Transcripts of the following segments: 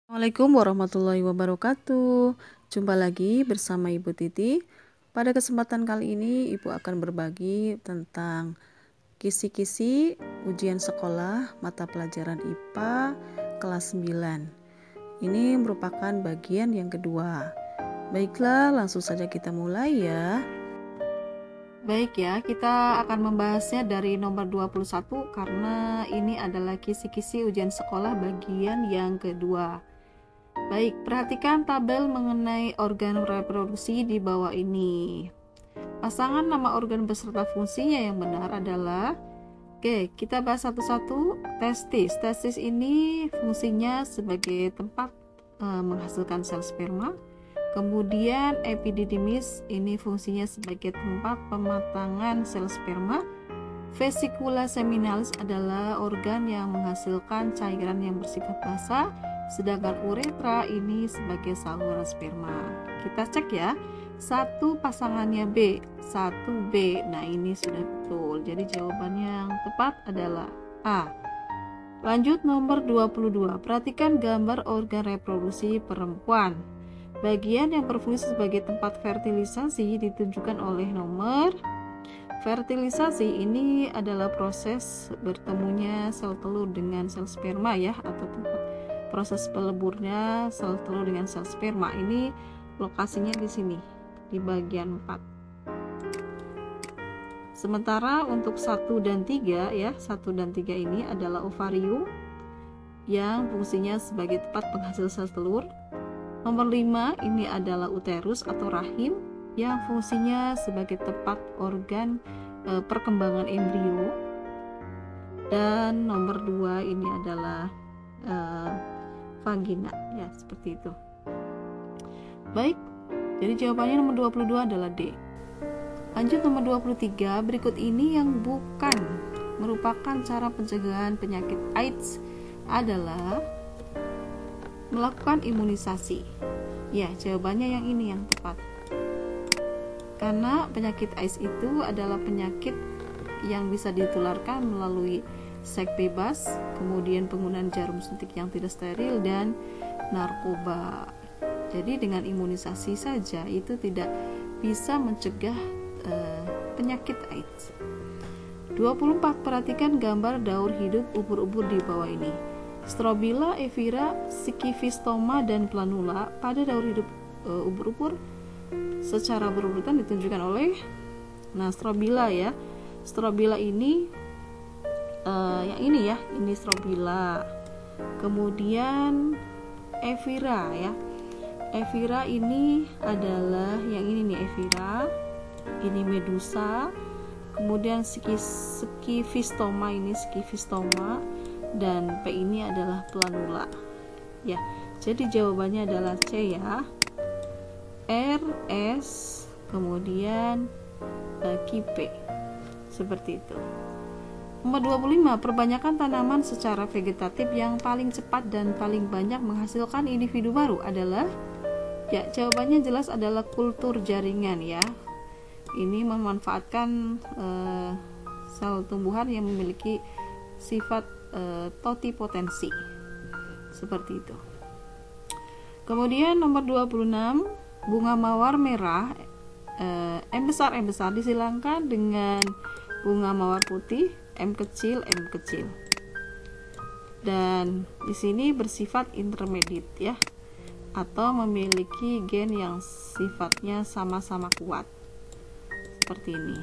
Assalamualaikum warahmatullahi wabarakatuh. Jumpa lagi bersama Ibu Titi. Pada kesempatan kali ini Ibu akan berbagi tentang kisi-kisi ujian sekolah mata pelajaran IPA kelas 9. Ini merupakan bagian yang kedua. Baiklah, langsung saja kita mulai ya. Baik ya, kita akan membahasnya dari nomor 21 karena ini adalah kisi-kisi ujian sekolah bagian yang kedua. Baik, perhatikan tabel mengenai organ reproduksi di bawah ini. Pasangan nama organ beserta fungsinya yang benar adalah kita bahas satu-satu. Testis. Testis ini fungsinya sebagai tempat menghasilkan sel sperma. Kemudian epididymis ini fungsinya sebagai tempat pematangan sel sperma. Vesicula seminalis adalah organ yang menghasilkan cairan yang bersifat basah, sedangkan uretra ini sebagai saluran sperma. Kita cek ya. Satu pasangannya B, 1B. Nah, ini sudah betul. Jadi jawabannya yang tepat adalah A. Lanjut nomor 22. Perhatikan gambar organ reproduksi perempuan. Bagian yang berfungsi sebagai tempat fertilisasi ditunjukkan oleh nomor. Fertilisasi ini adalah proses bertemunya sel telur dengan sel sperma ya, atau tempat proses peleburnya sel telur dengan sel sperma. Ini lokasinya di sini, di bagian 4. Sementara untuk 1 dan 3 ya, 1 dan 3 ini adalah ovarium yang fungsinya sebagai tempat penghasil sel telur. Nomor 5 ini adalah uterus atau rahim yang fungsinya sebagai tempat organ perkembangan embrio. Dan nomor 2 ini adalah vagina ya, seperti itu. Baik, jadi jawabannya nomor 22 adalah D. Lanjut nomor 23. Berikut ini yang bukan merupakan cara pencegahan penyakit AIDS adalah melakukan imunisasi. Ya, jawabannya yang ini yang tepat. Karena penyakit AIDS itu adalah penyakit yang bisa ditularkan melalui seks bebas, kemudian penggunaan jarum suntik yang tidak steril, dan narkoba. Jadi dengan imunisasi saja itu tidak bisa mencegah penyakit AIDS. 24. Perhatikan gambar daur hidup ubur-ubur di bawah ini. Strobila, Evira, Sikifistoma, dan Planula pada daur hidup ubur-ubur secara berurutan ditunjukkan oleh Strobila ya. Strobila ini yang ini ya, ini Strobila. Kemudian Evira ya. Evira ini adalah yang ini nih, Evira. Ini Medusa. Kemudian Sikifistoma ini Sikifistoma, dan P ini adalah Planula. Ya. Jadi jawabannya adalah C ya. R, S, kemudian Q, seperti itu. Nomor 25. Perbanyakan tanaman secara vegetatif yang paling cepat dan paling banyak menghasilkan individu baru adalah, ya, jawabannya jelas adalah kultur jaringan ya. Ini memanfaatkan sel tumbuhan yang memiliki sifat totipotensi, seperti itu. Kemudian nomor 26. Bunga mawar merah M besar disilangkan dengan bunga mawar putih M kecil. Dan di sini bersifat intermediate ya, atau memiliki gen yang sifatnya sama-sama kuat. Seperti ini.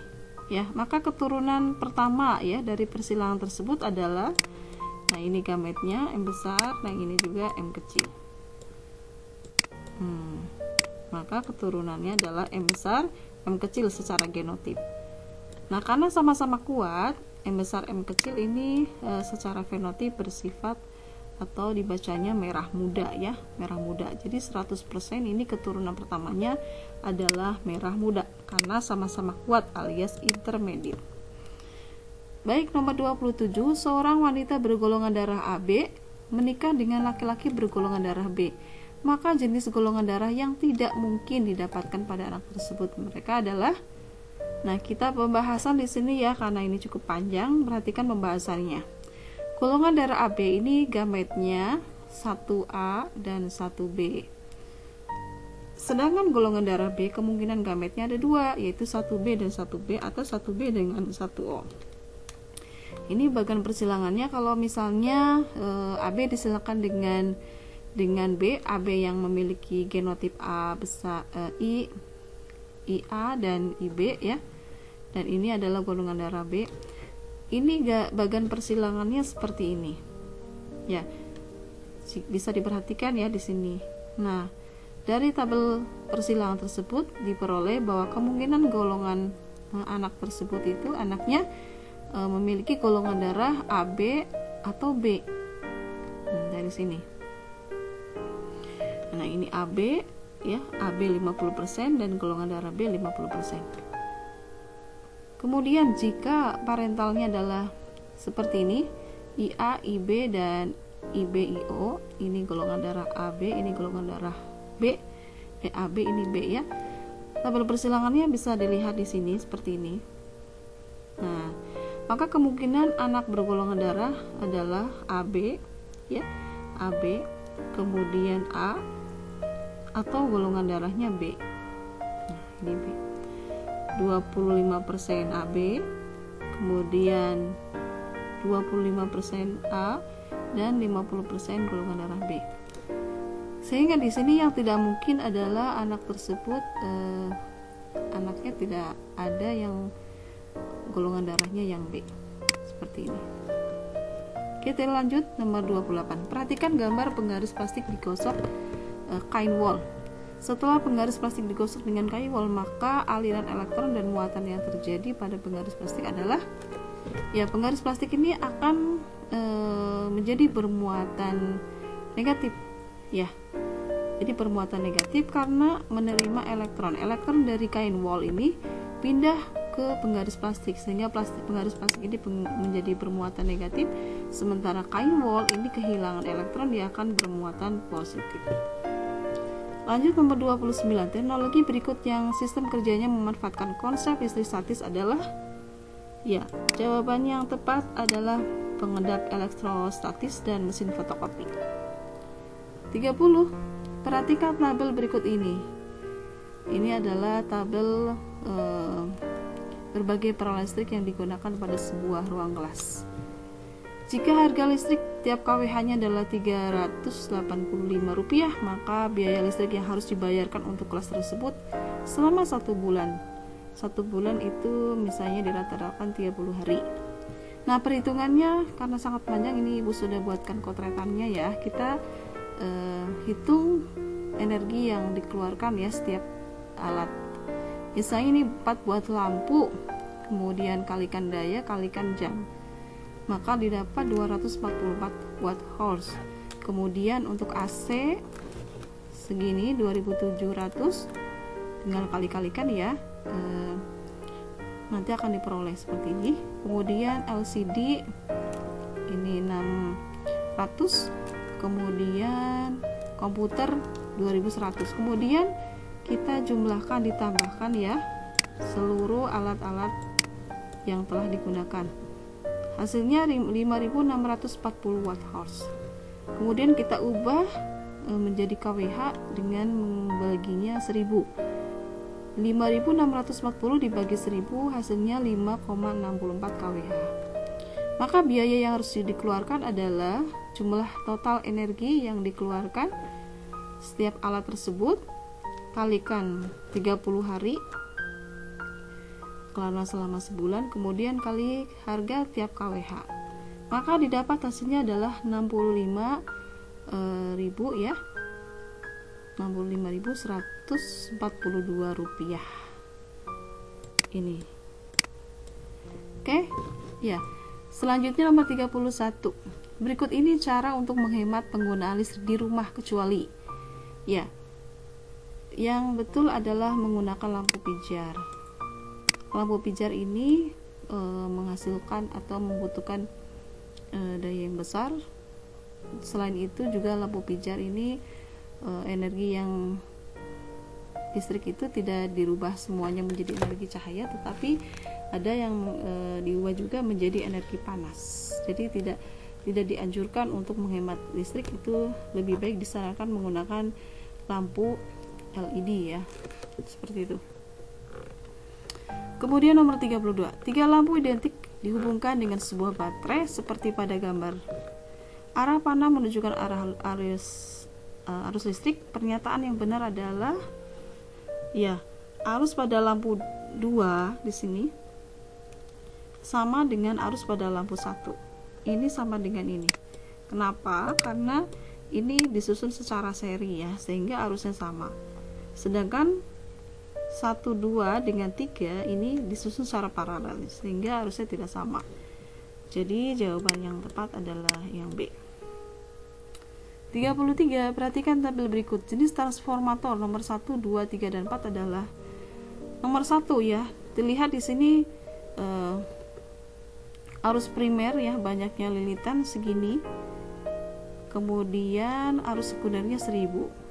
Ya, maka keturunan pertama ya dari persilangan tersebut adalah, nah ini gametnya M besar, nah ini juga M kecil. Maka keturunannya adalah M besar, M kecil secara genotip. Nah, karena sama-sama kuat, M besar, M kecil ini secara fenotip bersifat atau dibacanya merah muda ya, merah muda. Jadi 100% ini keturunan pertamanya adalah merah muda karena sama-sama kuat alias intermediate. Baik, nomor 27. Seorang wanita bergolongan darah AB menikah dengan laki-laki bergolongan darah B. Maka jenis golongan darah yang tidak mungkin didapatkan pada anak tersebut mereka adalah, nah kita pembahasan di sini ya karena ini cukup panjang. Perhatikan pembahasannya. Golongan darah AB ini gametnya 1A dan 1B. Sedangkan golongan darah B kemungkinan gametnya ada dua, yaitu 1B dan 1B atau 1B dengan 1O. Ini bagian persilangannya. Kalau misalnya AB disilakan dengan B, AB yang memiliki genotip A besar, IA dan IB ya. Dan ini adalah golongan darah B. Ini bagian persilangannya seperti ini. Ya. Bisa diperhatikan ya di sini. Nah, dari tabel persilangan tersebut diperoleh bahwa kemungkinan golongan anak tersebut itu anaknya memiliki golongan darah AB atau B. Dari sini. Nah, ini AB ya, AB 50% dan golongan darah B 50%. Kemudian jika parentalnya adalah seperti ini, IA, IB dan IBIO, ini golongan darah AB, ini golongan darah B, AB ini B ya. Tabel persilangannya bisa dilihat di sini seperti ini. Nah, maka kemungkinan anak bergolongan darah adalah AB ya, AB, kemudian A atau golongan darahnya B. Nah, ini B. 25% AB, kemudian 25% A dan 50% golongan darah B. Sehingga di sini yang tidak mungkin adalah anak tersebut anaknya tidak ada yang golongan darahnya yang B. Seperti ini. Kita lanjut nomor 28. Perhatikan gambar penggaris plastik digosok kain wol. Setelah penggaris plastik digosok dengan kain wol, maka aliran elektron dan muatan yang terjadi pada penggaris plastik adalah ya, penggaris plastik ini akan menjadi bermuatan negatif ya. Jadi bermuatan negatif karena menerima elektron dari kain wol ini pindah ke penggaris plastik, sehingga penggaris plastik ini menjadi bermuatan negatif, sementara kain wol ini kehilangan elektron, dia akan bermuatan positif. Lanjut nomor 29. Teknologi berikut yang sistem kerjanya memanfaatkan konsep listrik statis adalah ya, jawabannya yang tepat adalah pengedap elektrostatis dan mesin fotokopi. 30. Perhatikan tabel berikut ini. Ini adalah tabel berbagai peran listrik yang digunakan pada sebuah ruang kelas. Jika harga listrik tiap kWh-nya adalah Rp385, maka biaya listrik yang harus dibayarkan untuk kelas tersebut selama 1 bulan. 1 bulan itu misalnya dirata-ratakan 30 hari. Nah, perhitungannya karena sangat panjang, ini Ibu sudah buatkan kotretannya ya. Kita hitung energi yang dikeluarkan ya setiap alat. Misalnya ini 4 buat lampu, kemudian kalikan daya, kalikan jam, maka didapat 244 watt hours. Kemudian untuk AC segini 2700, tinggal kali-kalikan ya, nanti akan diperoleh seperti ini. Kemudian LCD ini 600, kemudian komputer 2100. Kemudian kita jumlahkan, ditambahkan ya seluruh alat-alat yang telah digunakan. Hasilnya 5640 watt hours. Kemudian kita ubah menjadi kWh dengan membaginya 1000. 5640 dibagi 1000 hasilnya 5,64 kWh. Maka biaya yang harus dikeluarkan adalah jumlah total energi yang dikeluarkan setiap alat tersebut kalikan 30 hari karena selama sebulan, kemudian kali harga tiap kWh, maka didapat hasilnya adalah 65.000 ya, 65.142 rupiah ini. Oke ya, selanjutnya nomor 31. Berikut ini cara untuk menghemat penggunaan listrik di rumah kecuali ya, yang betul adalah menggunakan lampu pijar. Lampu pijar ini menghasilkan atau membutuhkan daya yang besar. Selain itu juga lampu pijar ini energi yang listrik itu tidak dirubah semuanya menjadi energi cahaya, tetapi ada yang diubah juga menjadi energi panas. Jadi tidak tidak dianjurkan untuk menghemat listrik, itu lebih baik disarankan menggunakan lampu LED ya, seperti itu. Kemudian nomor 32, 3 lampu identik dihubungkan dengan sebuah baterai seperti pada gambar. Arah panah menunjukkan arus listrik. Pernyataan yang benar adalah ya, arus pada lampu 2 di sini sama dengan arus pada lampu 1. Ini sama dengan ini. Kenapa? Karena ini disusun secara seri ya, sehingga arusnya sama. Sedangkan 1, 2 dengan 3 ini disusun secara paralel, sehingga arusnya tidak sama. Jadi jawaban yang tepat adalah yang B. 33. Perhatikan tabel berikut. Jenis transformator nomor 1, 2, 3, dan 4 adalah nomor 1 ya. Dilihat di sini arus primer ya, banyaknya lilitan segini. Kemudian arus sekundernya 1000.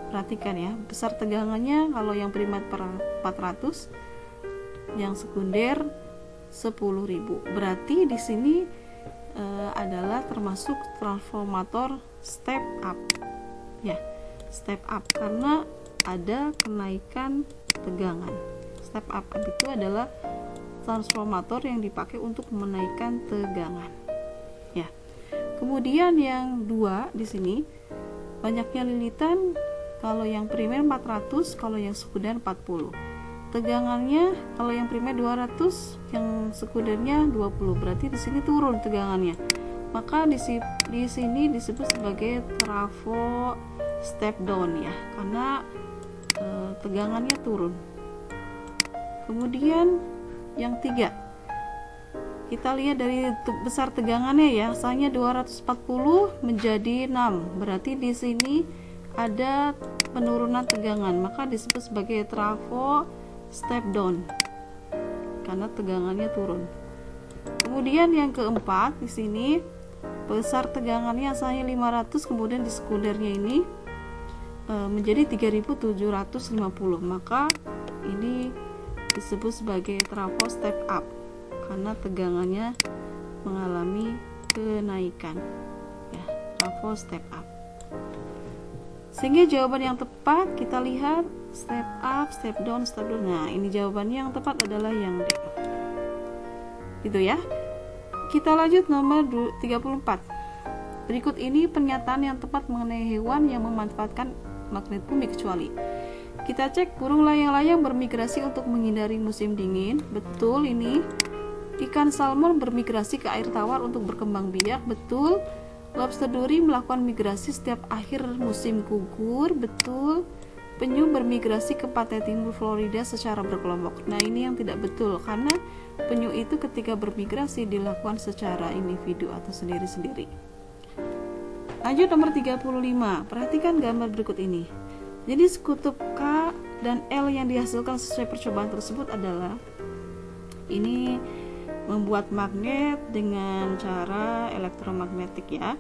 Perhatikan ya, besar tegangannya kalau yang primer per 400, yang sekunder 10.000. Berarti di sini adalah termasuk transformator step up. Ya, step up karena ada kenaikan tegangan. Step up itu adalah transformator yang dipakai untuk menaikkan tegangan. Ya. Kemudian yang 2 di sini banyaknya lilitan. Kalau yang primer 400, kalau yang sekunder 40. Tegangannya kalau yang primer 200, yang sekundernya 20. Berarti di sini turun tegangannya. Maka di sini disebut sebagai trafo step down ya, karena tegangannya turun. Kemudian yang 3. Kita lihat dari besar tegangannya ya, asalnya 240 menjadi 6. Berarti di sini ada penurunan tegangan, maka disebut sebagai trafo step down karena tegangannya turun. Kemudian yang keempat di sini besar tegangannya asalnya 500, kemudian di sekundernya ini menjadi 3750, maka ini disebut sebagai trafo step up karena tegangannya mengalami kenaikan ya, trafo step up. Sehingga jawaban yang tepat kita lihat step up, step down, step down. Nah, ini jawabannya yang tepat adalah yang D. Gitu ya. Kita lanjut nomor 34. Berikut ini pernyataan yang tepat mengenai hewan yang memanfaatkan magnet bumi kecuali. Kita cek, burung layang-layang bermigrasi untuk menghindari musim dingin. Betul ini. Ikan salmon bermigrasi ke air tawar untuk berkembang biak. Betul. Lobster duri melakukan migrasi setiap akhir musim gugur. Betul. Penyu bermigrasi ke pantai timur Florida secara berkelompok. Nah, ini yang tidak betul karena penyu itu ketika bermigrasi dilakukan secara individu atau sendiri-sendiri. Lanjut nomor 35. Perhatikan gambar berikut ini. Jadi kutub K dan L yang dihasilkan sesuai percobaan tersebut adalah ini membuat magnet dengan cara elektromagnetik ya.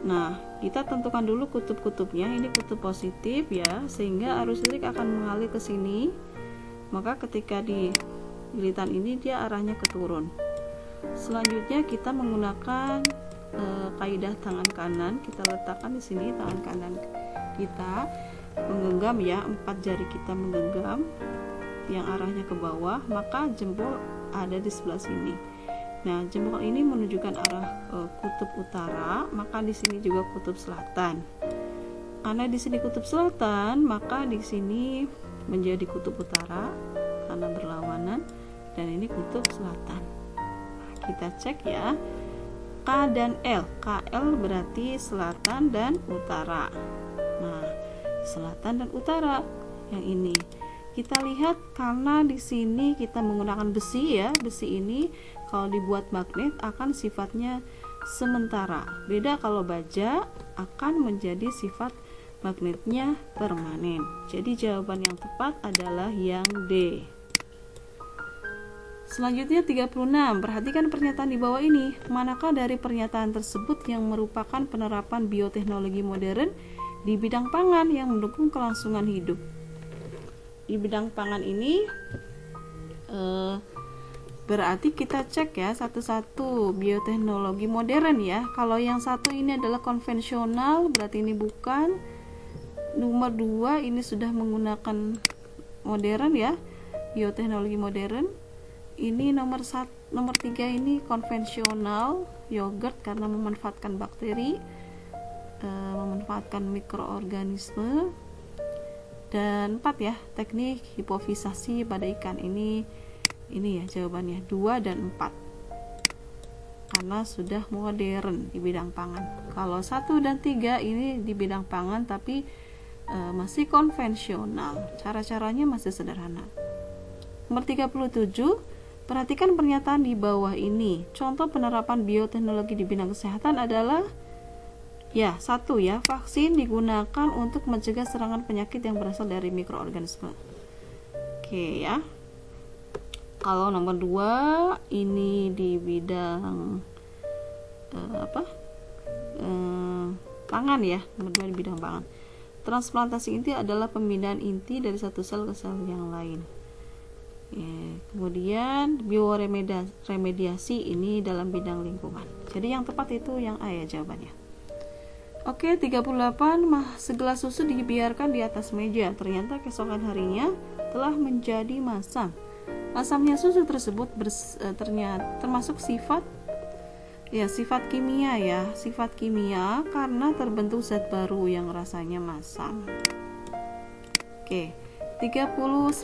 Nah, kita tentukan dulu kutub-kutubnya. Ini kutub positif ya, sehingga arus listrik akan mengalir ke sini. Maka ketika di lilitan ini dia arahnya ke turun. Selanjutnya kita menggunakan kaidah tangan kanan. Kita letakkan di sini tangan kanan kita menggenggam ya, 4 jari kita menggenggam yang arahnya ke bawah, maka jempol ada di sebelah sini. Nah, jempol ini menunjukkan arah kutub utara, maka di sini juga kutub selatan. Karena di sini kutub selatan, maka di sini menjadi kutub utara karena berlawanan, dan ini kutub selatan. Nah, kita cek ya. K dan L. KL berarti selatan dan utara. Nah, selatan dan utara yang ini. Kita lihat karena di sini kita menggunakan besi ya. Besi ini kalau dibuat magnet akan sifatnya sementara. Beda kalau baja akan menjadi sifat magnetnya permanen. Jadi jawaban yang tepat adalah yang D. Selanjutnya 36. Perhatikan pernyataan di bawah ini. Manakah dari pernyataan tersebut yang merupakan penerapan bioteknologi modern di bidang pangan yang mendukung kelangsungan hidup? Di bidang pangan ini Berarti kita cek ya satu-satu. Bioteknologi modern ya. Kalau yang satu ini adalah konvensional, berarti ini bukan. Nomor 2 ini sudah menggunakan modern ya, bioteknologi modern. Ini nomor 3 ini konvensional, yogurt karena memanfaatkan bakteri, memanfaatkan mikroorganisme. Dan 4 ya, teknik hipofisasi pada ikan. Ini ya jawabannya 2 dan 4 karena sudah modern di bidang pangan. Kalau 1 dan 3 ini di bidang pangan tapi masih konvensional, cara-caranya masih sederhana. Nomor 37, perhatikan pernyataan di bawah ini. Contoh penerapan bioteknologi di bidang kesehatan adalah ya, 1 ya, vaksin digunakan untuk mencegah serangan penyakit yang berasal dari mikroorganisme. Oke ya. Kalau nomor 2 ini di bidang pangan ya, nomor 2 di bidang pangan. Transplantasi inti adalah pemindahan inti dari satu sel ke sel yang lain. Ya, kemudian bioremediasi ini dalam bidang lingkungan. Jadi yang tepat itu yang A ya jawabannya. Oke, 38, segelas susu dibiarkan di atas meja. Ternyata keesokan harinya telah menjadi masam. Masamnya susu tersebut ternyata termasuk sifat kimia ya, sifat kimia karena terbentuk zat baru yang rasanya masam. Oke, 39.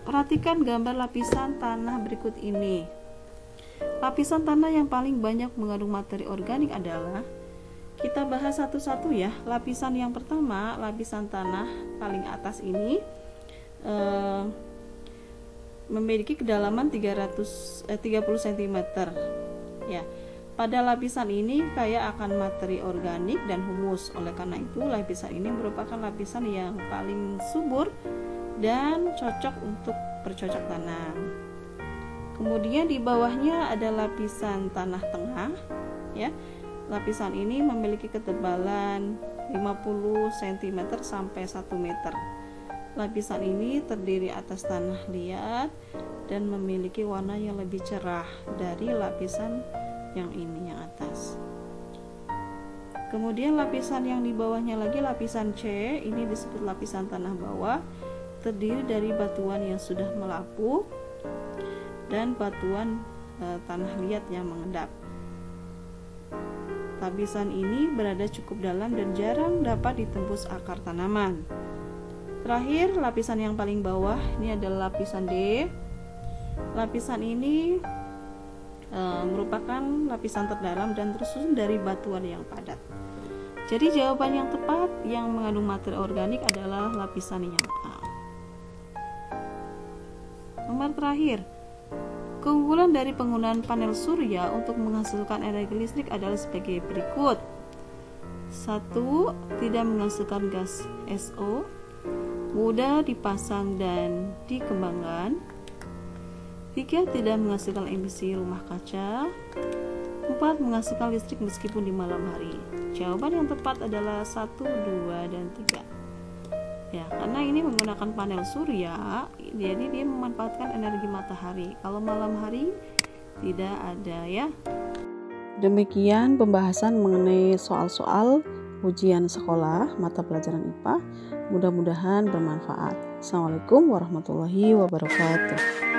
Perhatikan gambar lapisan tanah berikut ini. Lapisan tanah yang paling banyak mengandung materi organik adalah, kita bahas satu-satu ya. Lapisan yang pertama, lapisan tanah paling atas ini memiliki kedalaman 30 cm ya. Pada lapisan ini kaya akan materi organik dan humus. Oleh karena itu, lapisan ini merupakan lapisan yang paling subur dan cocok untuk bercocok tanam. Kemudian di bawahnya ada lapisan tanah tengah ya. Lapisan ini memiliki ketebalan 50 cm sampai 1 meter. Lapisan ini terdiri atas tanah liat dan memiliki warna yang lebih cerah dari lapisan yang ini, yang atas. Kemudian lapisan yang di bawahnya lagi, lapisan C, ini disebut lapisan tanah bawah, terdiri dari batuan yang sudah melapuh dan batuan tanah liat yang mengendap. Lapisan ini berada cukup dalam dan jarang dapat ditembus akar tanaman. Terakhir, lapisan yang paling bawah ini adalah lapisan D. Lapisan ini merupakan lapisan terdalam dan tersusun dari batuan yang padat. Jadi jawaban yang tepat yang mengandung materi organik adalah lapisan yang A. Nomor terakhir, keunggulan dari penggunaan panel surya untuk menghasilkan energi listrik adalah sebagai berikut. 1. Tidak menghasilkan gas SO, mudah dipasang dan dikembangkan. 3. Tidak menghasilkan emisi rumah kaca. 4. Menghasilkan listrik meskipun di malam hari. Jawaban yang tepat adalah 1, 2, dan 3. Ya, karena ini menggunakan panel surya, jadi dia memanfaatkan energi matahari. Kalau malam hari tidak ada ya. Demikian pembahasan mengenai soal-soal ujian sekolah mata pelajaran IPA. Mudah-mudahan bermanfaat. Assalamualaikum warahmatullahi wabarakatuh.